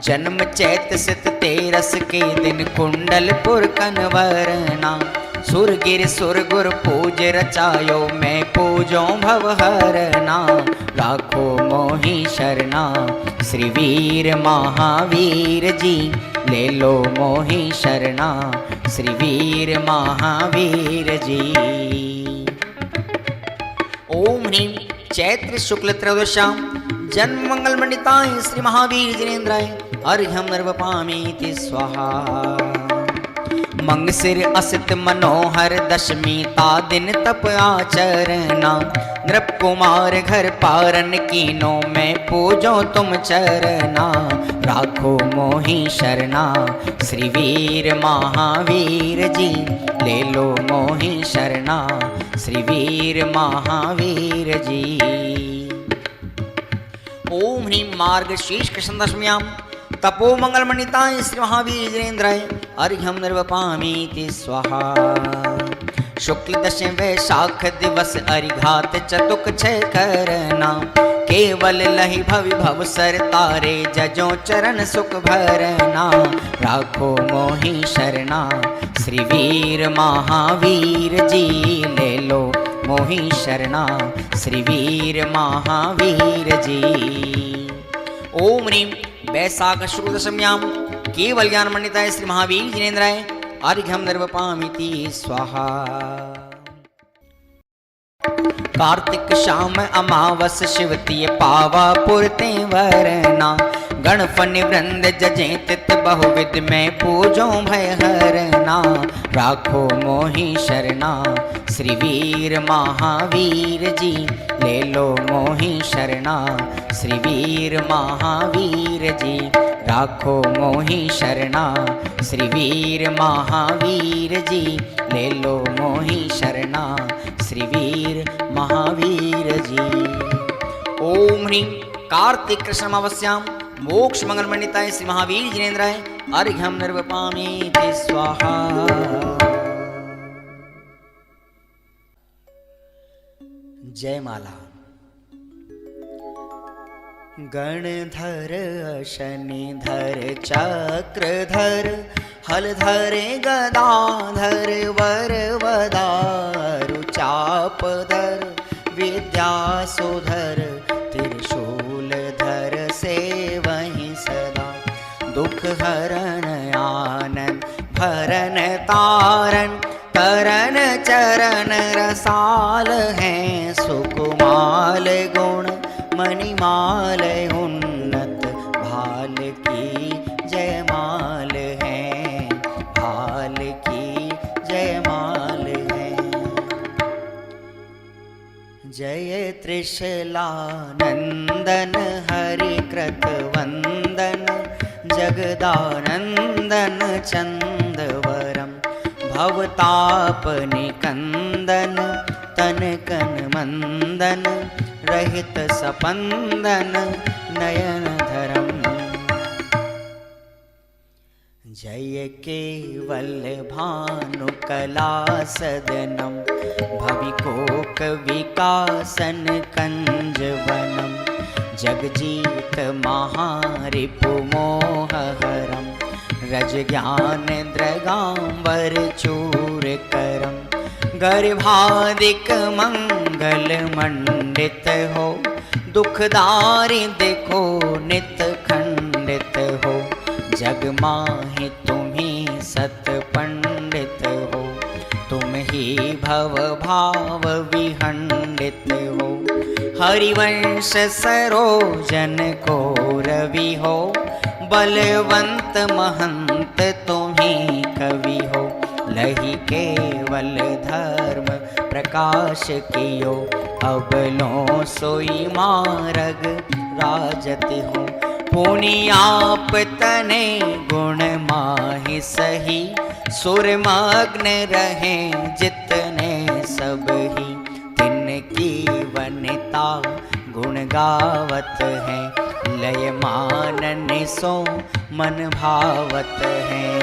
जन्म चैत सित तेरस के दिन कुंडलपुर कनवरना, सुरगिर सुरगुर पूज रचायो मैं पूजो भवहरना। राखो मोहि शरणा श्री वीर महावीर जी, ले लो मोहि शरणा श्री वीर महावीर जी। ओम ह्रीं चैत्र शुक्ल त्रयोदश्यां जन्म मंगल मंडिताय श्री महावीर जिनेन्द्राय अर्घ्यं निर्वपामीति स्वाहा। मंगसिर असित मनोहर दशमी ता दिन तप आचरना, नृप कुमार घर पारन कीनो मैं पूजो तुम चरना। राखो मोहि शरणा श्री वीर महावीर जी, ले लो मोहि शरणा श्री वीर महावीर जी। ओम ह्रीं मार्गशीर्ष कृष्ण दशम्यां तपो मंगलमंडिताय श्री महावीर जिनेन्द्राय अर्घ्यं निर्वपामीति स्वाहा। शुक्ल दशम वैशाख दिवस अरिघात चतुक छय करना, केवल लहि भवि भव सर तारे जजो चरण सुख भरना। राखो मोहि शरणा श्री वीर महावीर जी, ले लो मोहि शरणा श्री वीर महावीर जी। ओम ह्रीं वैशाख शुक्ल दशम्यां केवल ज्ञान मंडिताय श्री महावीर जिनेन्द्राय अर्घ्यं निर्वपामीति स्वाहा। कार्तिक शाम अमावस शिवतीय पावा पुरते वरना, गणफन वृंद जजे तित बहुविध में पूजो भय हरना। राखो मोहि शरणा श्री वीर महावीर जी, ले लो मोहि शरणा श्री वीर महावीर जी। राखो मोहि शरणा श्री वीर महावीर जी, ले लो मोहि शरणा श्री वीर महावीर जी। ओम ह्रीं कार्तिक कृष्ण अमावस्यां मोक्ष मंगल मंडिताय श्री महावीर जिनेन्द्राय अर्घ्यं निर्वपामीति स्वाहा। जय माला। गणधर शनिधर चक्रधर हलधर गदाधर वरवदारु चापधर विद्यासुधर त्रिशूलधर सेवहि सदा। दुख हरण आनंद भरन तारन करन चरण रसाल हैं सुकुमाल गुण मणिमाल उन्नत भाल की जयमाल है, भाल की जयमाल है। जय त्रिशलानंदन हरि कृत वंदन जगदानंदन चंदवरम भवतापनिकंदन तनकन मंदन रहित सपंदन नयन धरम। जय केवल भानु कला सदनम भविकोक विकासन कंजवनम जगजीत महारिपु मोहहरम रज ज्ञान द्रगांबर चूर करम, गर्भादिक मंगल मंडित हो, दुखदारी देखो नित खंडित हो, जग माहि तुम्ही सत पंडित हो, तुम ही भव भाव विहंडित हो, हरिवंश सरोजन को रवि हो, बलवंत महंत तुम्ही कवि हो, लही केवल धर्म प्रकाश कियो, अब लो सोई मार्ग राजति हो, पुनियाप तने गुण माहि सही, सुरमग्न रहे जितने सब ही, तिनकी वनिता गुण गावत है, लय मानन सो मन भावत है।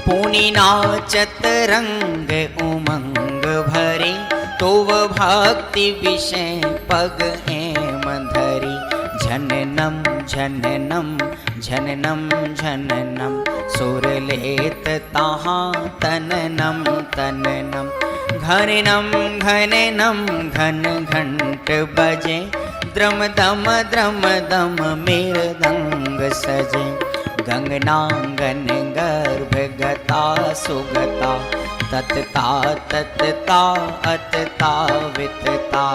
पुनि नाचत रंग उमंग भरे, तो वह भक्ति विषय पग एम धरी, झननम झननम झननम झननम, सुर लेत ताहाँ तननम तननम, घननम घननम घन घंट बजे, द्रम दम मृदंग सजे, गंगनांगन गर्भ गता सुगता, ततता ततता अतता वितता,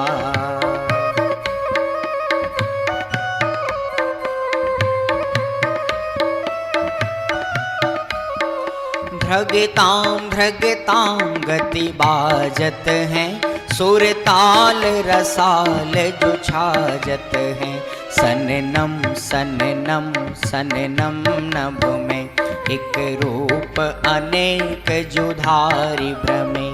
भ्रगतां गति बाजत हैं, सुर ताल रसाल जो छाजत हैं, सननम सननम सननम नभ में, एक रूप अनेक जुधारी भ्रमे,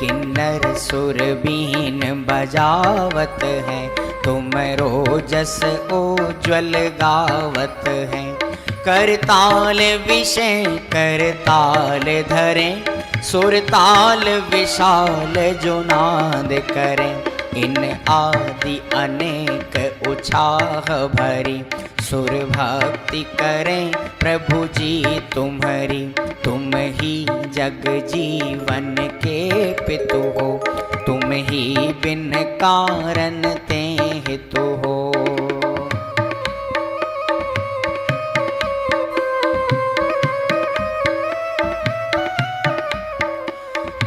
किन्नर सुर बीन बजावत है, तुम रोजस उज्ज्वल गावत है, करताल विषय करताल धरे, सुरताल विशाल जो नाद करें, इन आदि अनेक उछाह भरी, सुर भक्ति करें प्रभु जी तुम्हारी, तुम ही जग जीवन के पितु हो, तुम ही बिन कारण ते हितु हो।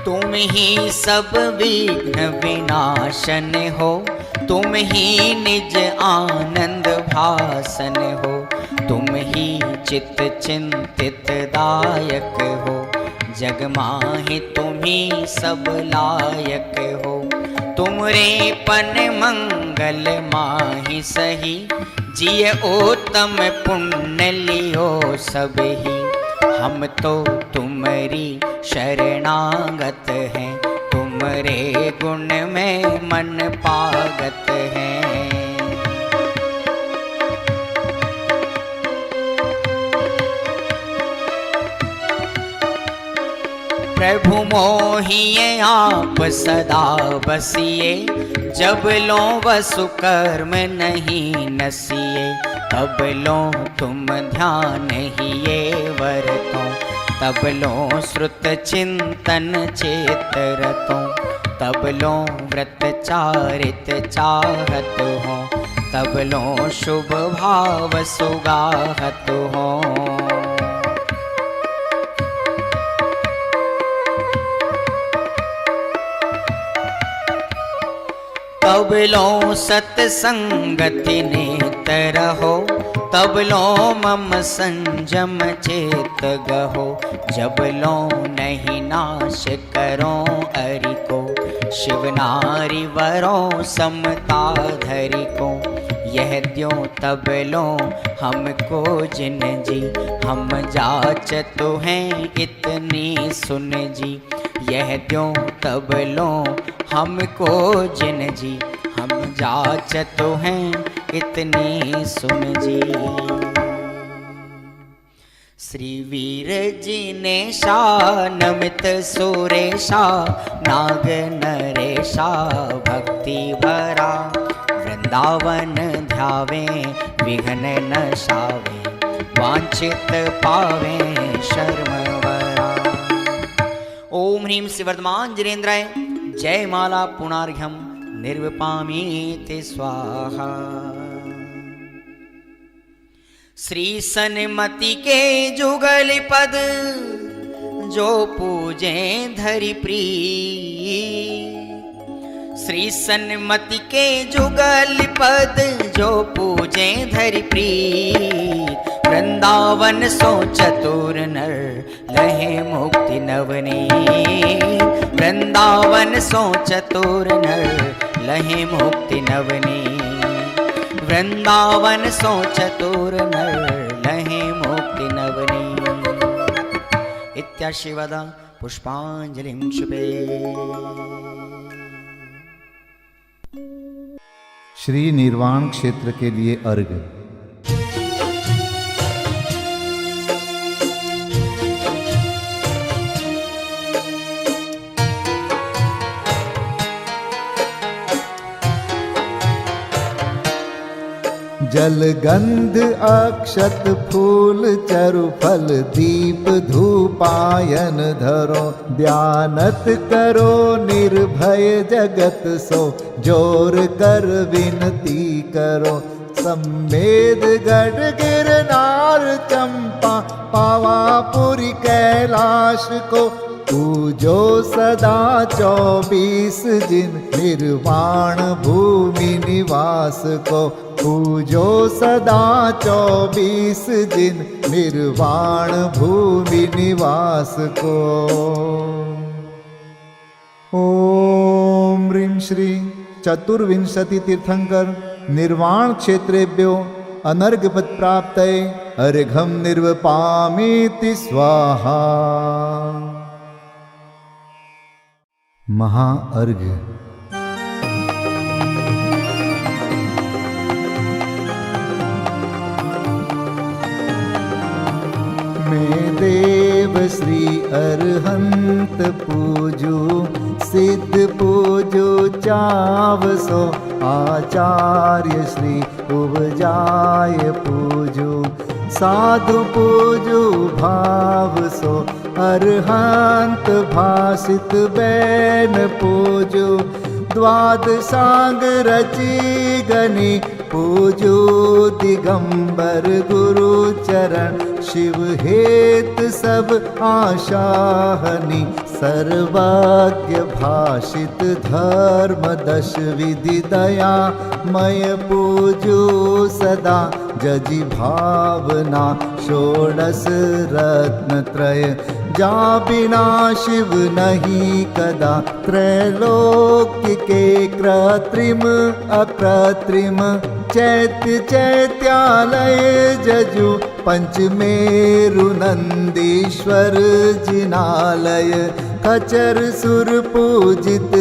तुम ही सब विघ्न विनाशन हो, तुम ही निज आनंद भासन हो, तुम ही चित्त चिंतित दायक हो, जग माहि तुम ही सब लायक हो, तुमरे पन मंगल माहि सही, जिय उत्तम पुण्य लियो सब ही, हम तो तुम्हारी शरणागत हैं, तुम्हारे गुण में मन पागत हैं। प्रभु मोहिए आप सदा बसिए, जब लो वसु कर्म नहीं नसिए, तब लो तुम ध्यान ही ये वरतो, तब लो श्रुत चिंतन चेत रतो, तब लो व्रत चारित चाहत हो, तब लो शुभ भाव सुगाहत हो। तब लो सत्संगति नेतर हो, तब लो मम संजम चेत गहो, जब लो नहीं नाश करो अरि को, शिव नारी वरों समता धरि को, यह द्यो तब लो हमको जिन जी, हम जाचत हैं इतनी सुन जी, यह द्यो तब लो हमको जिन जी, हम जाचत हैं इतनी सुन जी। श्रीवीरजिने शा नमित सुरेशा नाग नरेशा भक्ति भरा वृंदावन ध्यावे विघ्न नशावे वांछित पावे शर्म वरा। ओम ह्रीं श्रीवर्धमाञ्जनेन्द्राय जय माला पुनार्घ्यम निर्विपामीति स्वाहा। श्री सन्मति के जुगल पद जो पूजे धरि प्रीत, श्री सन्मति के जुगल पद जो पूजे धरि प्रीत, वृंदावन सो चतुर नर लहे मुक्ति नवनीत, वृंदावन सो चतुर नर लहे मुक्ति नवनीत, वृंदावन सो चतुर नर लहे मुक्ति नवनीत। इत्याशिवदा पुष्पांजलिं शुभे। श्री निर्वाण क्षेत्र के लिए अर्घ्य। जल गंध अक्षत फूल चरु फल दीप धूपायन धरो, ध्यानत करो निर्भय जगत सो, जोर कर विनती करो। सम्मेद गढ़ गिरनार चंपा पावापुरी कैलाश को, पूजो सदा 24 दिन निर्वाण भूमि निवास को, पूजो सदा 24 दिन निर्वाण भूमि निवास को। ओम ह्रीं श्री चतुर्विंशति तीर्थंकर निर्वाण क्षेत्रेभ्यो अनर्घपद प्राप्तये अर्घ्यं निर्वपामीति स्वाहा। महाअर्घ्य। मैं देव श्री अरहंत पूजू, सिद्ध पूजू चावसो, आचार्य श्री उपजाय पूजू, साधु पूजू भाव सो, अरहंत भासित बैन पूजू, द्वादशांग रची गनी पूजू, दिगंबर गुरु चरण शिव हेत सब आशाहनी, सर्वज्ञ भाषित धर्म 10 विधि दया मय पूजू सदा, जजी भावना 16 रत्न त्रय, जा बिना शिव नहीं कदा, त्रैलोक्य के कृत्रिम अकृत्रिम, चैत्य चैत्यालय जजु, पंचमेरु नंदीश्वर जिनालय, खचर सुर पूजित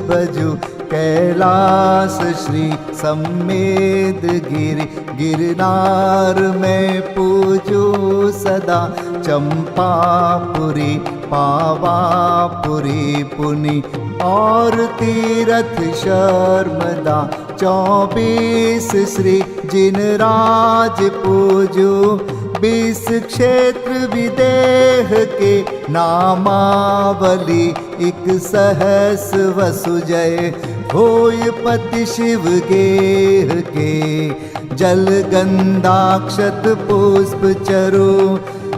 भजु, कैलास श्री सम्मेद गिरि, गिरनार में पूजू सदा, चंपापुरी पावापुरी पुनि, और तीरथ शर्मदा 24 श्री जिनराज पूजू, 20 क्षेत्र विदेह के नामावली, 1 सहस वसुजय होय पति शिव गेह के, जल गंधाक्षत पुष्प चरु,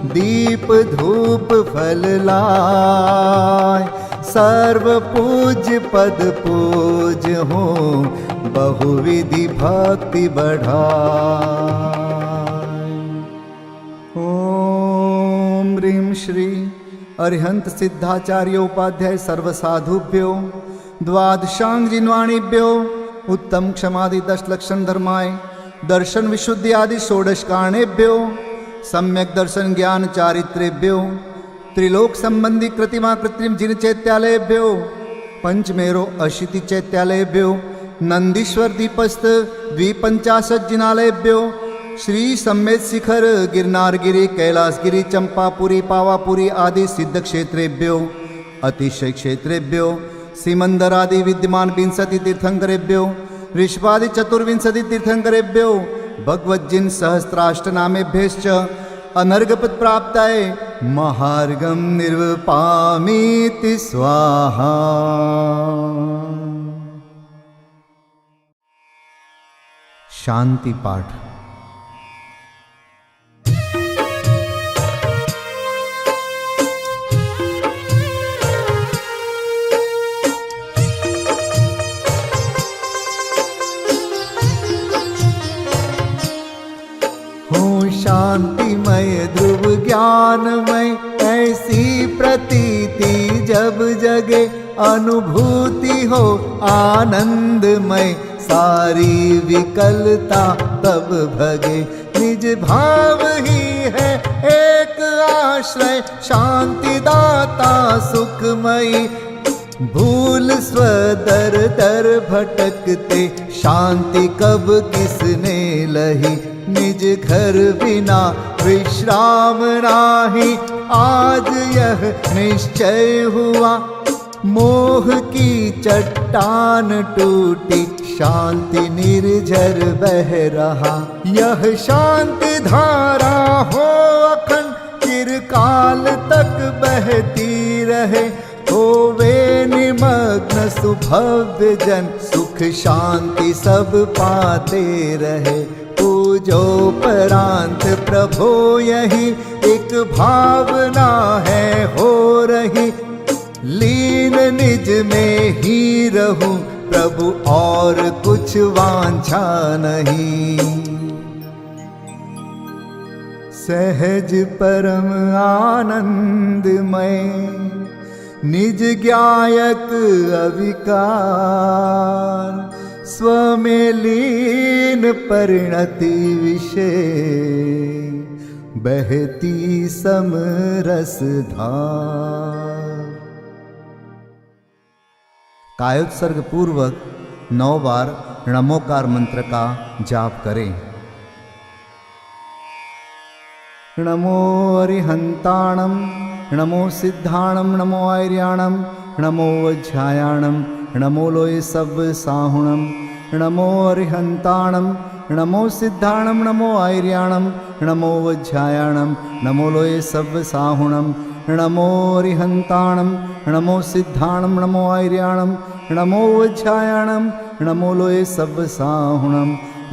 दीप धूप फल लाय, सर्व पूज्य पद पूज हो, बहुविधि भक्ति बढ़ाय। ओम ह्रीं श्री अरिहंत सिद्धाचार्य उपाध्याय सर्वसाधुभ्यो, द्वादशांग जिन्वाणीभ्यो, उत्तम क्षमादि 10 लक्षण धर्माय, दर्शन विशुद्धि आदि 16 कारणेभ्यो, सम्यक दर्शन ज्ञान चारित्रेभ्यो, त्रिलोक संबंधी कृतिमा कृत्रिम जिन चैत्यालयभ्यो, पंचमेरो अशीति चैत्यालयभ्यो, नंदीश्वर दीपस्थ 250 जिनालयभ्यो, श्री सम्मेत शिखर गिरनारगिरी कैलासगिरी चंपापुरी पावापुरी आदि सिद्ध क्षेत्रेभ्यो अतिशय क्षेत्रेभ्यो सीमंदरादि विद्यमान विंशति तीर्थंकरेभ्यो ऋषभादि चतुर्विंशति तीर्थंकरेभ्यो भगवज्जिन सहस्राष्टनामेभ्यश्च अनर्घपद प्राप्ताय महार्गम निर्वपामीति स्वाहा। शांति पाठ। हो शांतिमय ध्रुव ज्ञानमय ऐसी प्रतीति जब जगे अनुभूति हो आनंदमय सारी विकलता तब भगे निज भाव ही है एक आश्रय शांति दाता सुखमयी भूल स्वदर दर भटकते शांति कब किसने लही निज घर बिना विश्राम नाही आज यह निश्चय हुआ मोह की चट्टान टूटी शांति निर्झर बह रहा यह शांति धारा हो अखंड चिरकाल तक बहती रहे होवे निमग्न सुभव्य जन सुख शांति सब पाते रहे पूजोपरांत प्रभो यही एक भावना है हो रही लीन निज में ही रहूं प्रभु और कुछ वांछा नहीं सहज परम आनंदमय निज ज्ञायक अविकार स्व में लीन परिणति विषय बहती समरस धार। कायोत्सर्ग पूर्वक 9 बार नमोकार मंत्र का जाप करें। नमो अरिहंताणम नमो सिद्धाणम नमो आर्याणम नमो वज्रायाणम नमो लोय सब साहुणम नमो अरिहंताणम नमो सिद्धाणम नमो आर्याणम नमो वज्रायाणम नमो लोय सब साहुणम नमो अरिहंताणम नमो सिद्धाणम नमो आर्याणम नमो वज्रायाणम नमो लोय सब साहुणम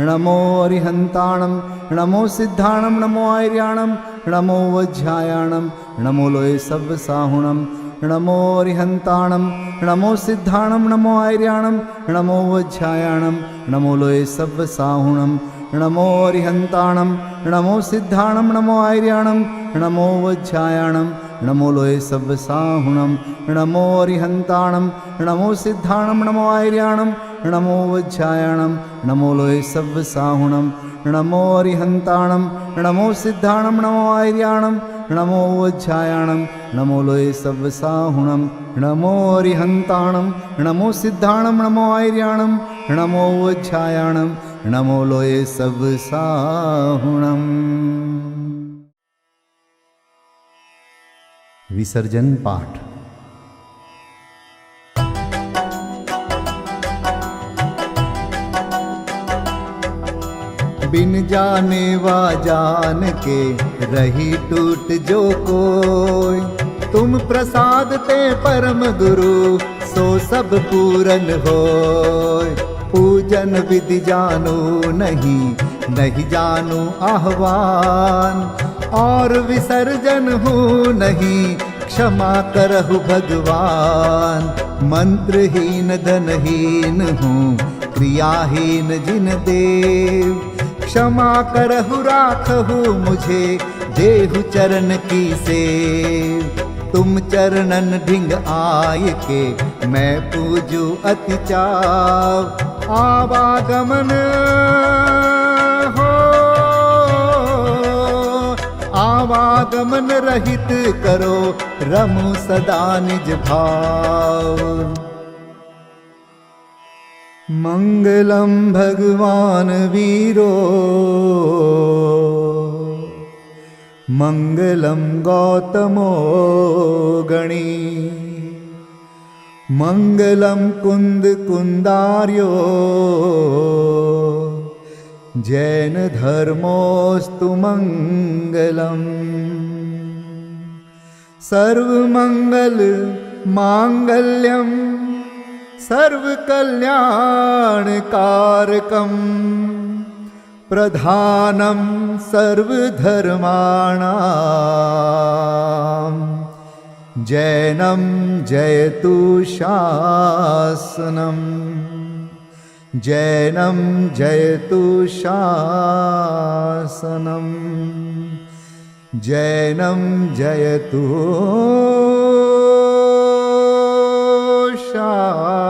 नमो अरिहंताणम नमो सिद्धाणम नमो आर्याणम नमो वज्रायाणम नमो लोय सब साहुणम नमो अरिहंताणम नमो सिद्धाणम नमो आर्याणम नमो वज्रायाणम नमो लोय सब साहुणम नमो अरिहंताणम नमो सिद्धाणम नमो आर्याणम नमो वज्रायाणम नमो लोय सब साहुणम नमो अरिहंताणम नमो सिद्धाणम नमो आर्याणम नमो वज्रायाणम नमो लोय सब साहुणम नमो अरिहंताणम नमो सिद्धाणम नमो आर्याणम नमो वज्रायाणम नमो लोय सब साहुणम नमो अरिहंताणम नमो सिद्धाणम नमो आर्याणम नमो वज्रायाणम नमो लोय सब साहुणम। विसर्जन पाठ। बिन जाने वा जान के रही टूट जो कोई तुम प्रसाद ते परम गुरु सो सब पूरन होय पूजन विधि जानो नहीं जानो आह्वान और विसर्जन हूँ नहीं क्षमा करहु भगवान मंत्रहीन धनहीन हूँ क्रियाहीन जिन देव क्षमा करहु राखहु मुझे देहु चरण की सेव तुम चरणन ढिंग आय के मैं पूजू अति चाव आवागमन हो आवागमन रहित करो रमु सदा निज भाव मङ्गलं भगवान् वीरो मङ्गलं गौतमो गणी मङ्गलं कुन्दकुन्दार्यो जैनधर्मोऽस्तु मङ्गलम् सर्वमङ्गलमाङ्गल्यं सर्वकल्याणकारकं प्रधानं सर्वधर्माणां जैनं जयतु शासनम् जैनं जयतु शासनम् जैनं जयतु शासनम्।